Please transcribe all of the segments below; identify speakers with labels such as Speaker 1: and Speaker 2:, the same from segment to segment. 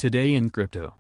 Speaker 1: Today in crypto.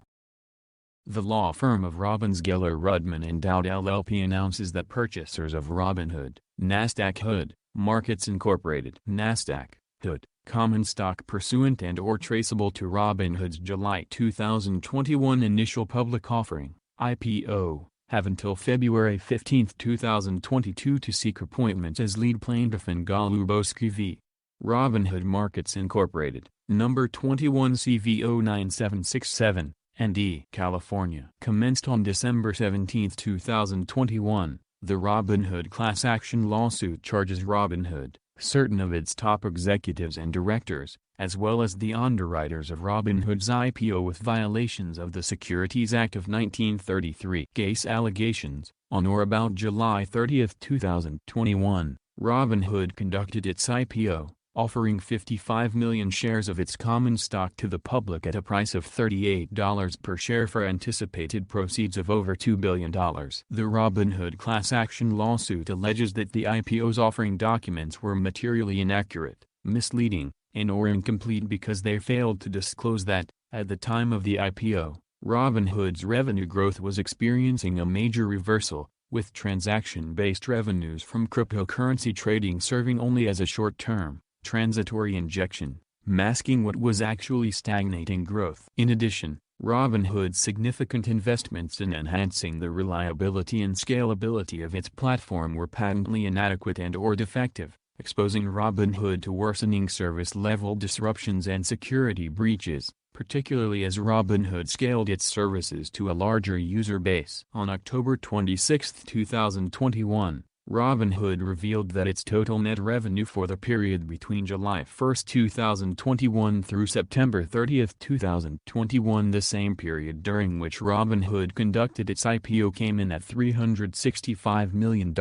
Speaker 1: The law firm of Robbins, Rudman and Dowd LLP announces that purchasers of Robinhood, NASDAQ Hood, Markets Incorporated, NASDAQ, Hood, common stock pursuant and/or traceable to Robinhood's July 2021 initial public offering, IPO, have until February 15, 2022 to seek appointment as lead plaintiff in Golubowski v. Robinhood Markets Incorporated, number 21 CV09767, ND, California. Commenced on December 17, 2021, the Robinhood class action lawsuit charges Robinhood, certain of its top executives and directors, as well as the underwriters of Robinhood's IPO with violations of the Securities Act of 1933. Case allegations: on or about July 30, 2021, Robinhood conducted its IPO, offering 55 million shares of its common stock to the public at a price of $38 per share for anticipated proceeds of over $2 billion. The Robinhood class action lawsuit alleges that the IPO's offering documents were materially inaccurate, misleading, and/or incomplete because they failed to disclose that, at the time of the IPO, Robinhood's revenue growth was experiencing a major reversal, with transaction-based revenues from cryptocurrency trading serving only as a short-term, transitory injection, masking what was actually stagnating growth. In addition, Robinhood's significant investments in enhancing the reliability and scalability of its platform were patently inadequate and/or defective, exposing Robinhood to worsening service-level disruptions and security breaches, particularly as Robinhood scaled its services to a larger user base. On October 26, 2021, Robinhood revealed that its total net revenue for the period between July 1, 2021 through September 30, 2021, the same period during which Robinhood conducted its IPO, came in at $365 million,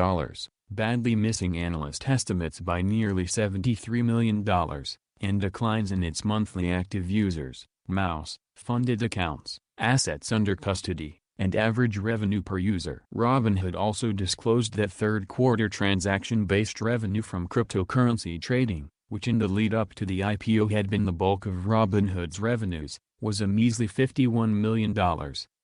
Speaker 1: badly missing analyst estimates by nearly $73 million, and declines in its monthly active users, MAUs, funded accounts, assets under custody, and average revenue per user. Robinhood also disclosed that third-quarter transaction-based revenue from cryptocurrency trading, which in the lead-up to the IPO had been the bulk of Robinhood's revenues, was a measly $51 million,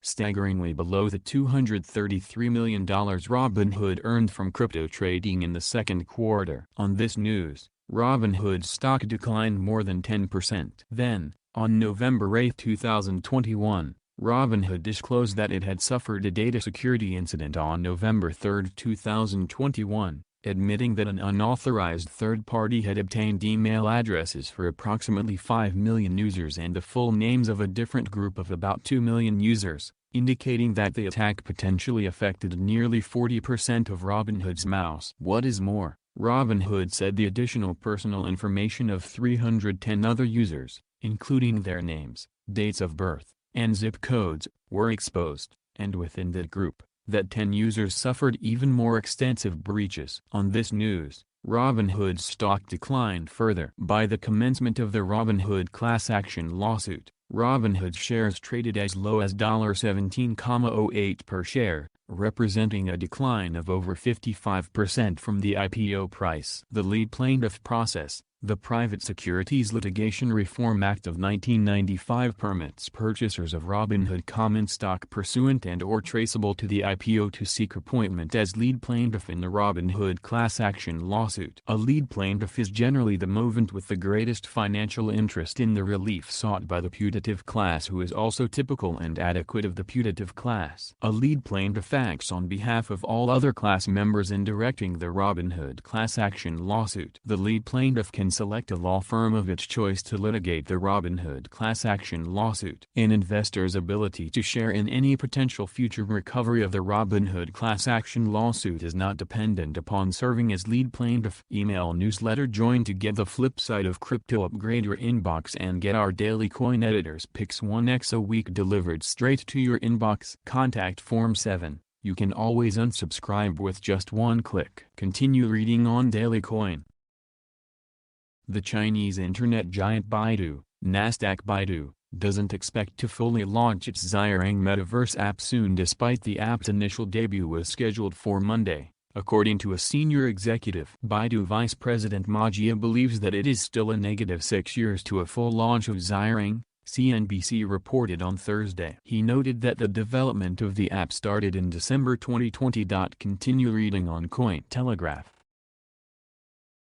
Speaker 1: staggeringly below the $233 million Robinhood earned from crypto trading in the second quarter. On this news, Robinhood's stock declined more than 10%. Then, on November 8, 2021, Robinhood disclosed that it had suffered a data security incident on November 3, 2021, admitting that an unauthorized third party had obtained email addresses for approximately 5 million users and the full names of a different group of about 2 million users, indicating that the attack potentially affected nearly 40% of Robinhood's MAUs. What is more, Robinhood said the additional personal information of 310 other users, including their names, dates of birth, and zip codes, were exposed, and within that group, that 10 users suffered even more extensive breaches. On this news, Robinhood's stock declined further. By the commencement of the Robinhood class action lawsuit, Robinhood's shares traded as low as $17.08 per share, representing a decline of over 55% from the IPO price. The lead plaintiff process, the Private Securities Litigation Reform Act of 1995, permits purchasers of Robinhood common stock pursuant and/or traceable to the IPO to seek appointment as lead plaintiff in the Robinhood class action lawsuit. A lead plaintiff is generally the movant with the greatest financial interest in the relief sought by the putative class, who is also typical and adequate of the putative class. A lead plaintiff acts on behalf of all other class members in directing the Robinhood class action lawsuit. The lead plaintiff can select a law firm of its choice to litigate the Robinhood class action lawsuit. An investor's ability to share in any potential future recovery of the Robinhood class action lawsuit is not dependent upon serving as lead plaintiff. Email newsletter: join to get the flip side of crypto. Upgrade your inbox and get our daily coin editors picks 1x a week delivered straight to your inbox. Contact Form 7. You can always unsubscribe with just one click. Continue reading on Daily Coin. The Chinese internet giant Baidu, NASDAQ Baidu, doesn't expect to fully launch its XiRang metaverse app soon, despite the app's initial debut was scheduled for Monday, according to a senior executive. Baidu Vice President Ma Jie believes that it is still a -6 years to a full launch of XiRang, CNBC reported on Thursday. He noted that the development of the app started in December 2020. Continue reading on Cointelegraph.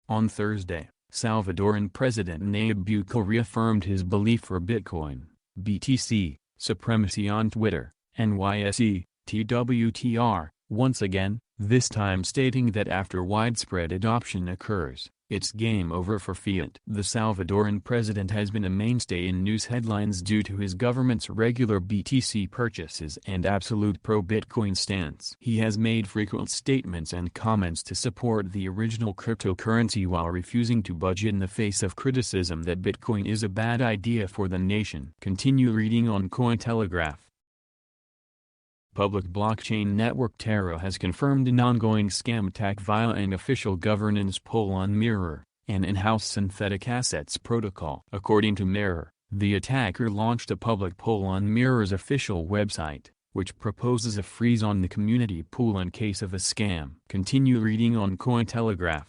Speaker 1: On Thursday, Salvadoran President Nayib Bukele reaffirmed his belief for Bitcoin, BTC, supremacy on Twitter, NYSE, TWTR, once again, this time stating that after widespread adoption occurs, it's game over for fiat. The Salvadoran president has been a mainstay in news headlines due to his government's regular BTC purchases and absolute pro-Bitcoin stance. He has made frequent statements and comments to support the original cryptocurrency while refusing to budge in the face of criticism that Bitcoin is a bad idea for the nation. Continue reading on Cointelegraph. Public blockchain network Terra has confirmed an ongoing scam attack via an official governance poll on Mirror, an in-house synthetic assets protocol. According to Mirror, the attacker launched a public poll on Mirror's official website, which proposes a freeze on the community pool in case of a scam. Continue reading on Cointelegraph.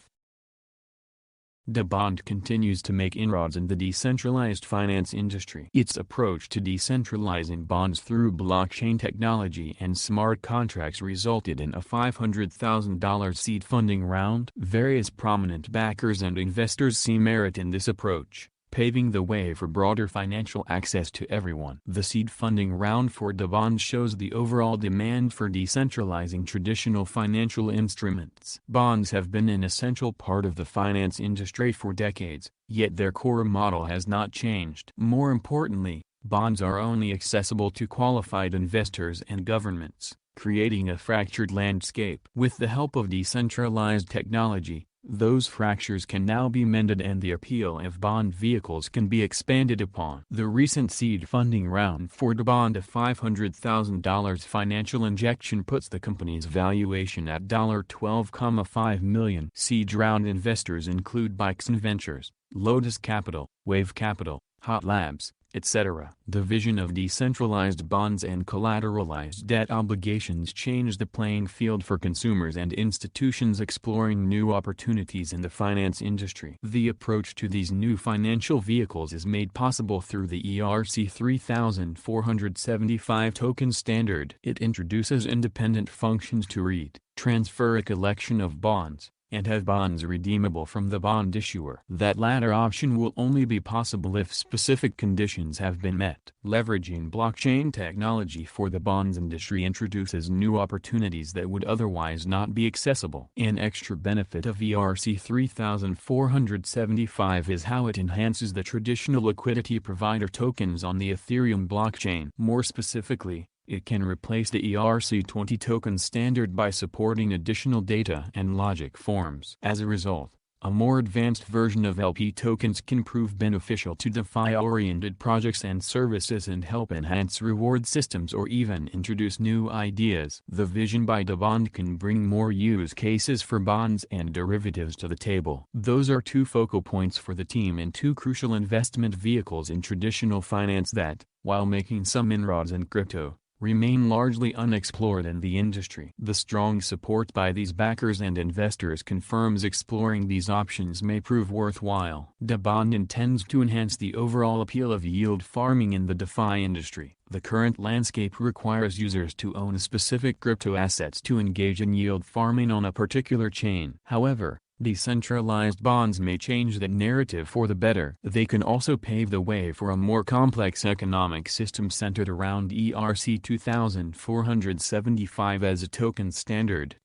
Speaker 1: DeBond continues to make inroads in the decentralized finance industry. Its approach to decentralizing bonds through blockchain technology and smart contracts resulted in a $500,000 seed funding round. Various prominent backers and investors see merit in this approach, paving the way for broader financial access to everyone. The seed funding round for DeBond shows the overall demand for decentralizing traditional financial instruments. Bonds have been an essential part of the finance industry for decades, yet their core model has not changed. More importantly, bonds are only accessible to qualified investors and governments, creating a fractured landscape. With the help of decentralized technology, those fractures can now be mended and the appeal of bond vehicles can be expanded upon. The recent seed funding round for DeBond, a $500,000 financial injection, puts the company's valuation at $12.5 million. Seed round investors include Bixin Ventures, Lotus Capital, Wave Capital, Hotlabs, etc. The vision of decentralized bonds and collateralized debt obligations changed the playing field for consumers and institutions exploring new opportunities in the finance industry. The approach to these new financial vehicles is made possible through the ERC 3475 token standard. It introduces independent functions to read, transfer a collection of bonds, and have bonds redeemable from the bond issuer. That latter option will only be possible if specific conditions have been met. Leveraging blockchain technology for the bonds industry introduces new opportunities that would otherwise not be accessible. An extra benefit of ERC 3475 is how it enhances the traditional liquidity provider tokens on the Ethereum blockchain. More specifically, it can replace the ERC20 token standard by supporting additional data and logic forms. As a result, a more advanced version of LP tokens can prove beneficial to DeFi-oriented projects and services and help enhance reward systems or even introduce new ideas. The vision by DeBond can bring more use cases for bonds and derivatives to the table. Those are two focal points for the team and two crucial investment vehicles in traditional finance that, while making some inroads in crypto, remain largely unexplored in the industry. The strong support by these backers and investors confirms exploring these options may prove worthwhile. DeBond intends to enhance the overall appeal of yield farming in the DeFi industry. The current landscape requires users to own specific crypto assets to engage in yield farming on a particular chain. However, decentralized bonds may change that narrative for the better. They can also pave the way for a more complex economic system centered around ERC 2475 as a token standard.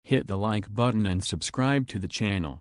Speaker 1: Hit the like button and subscribe to the channel.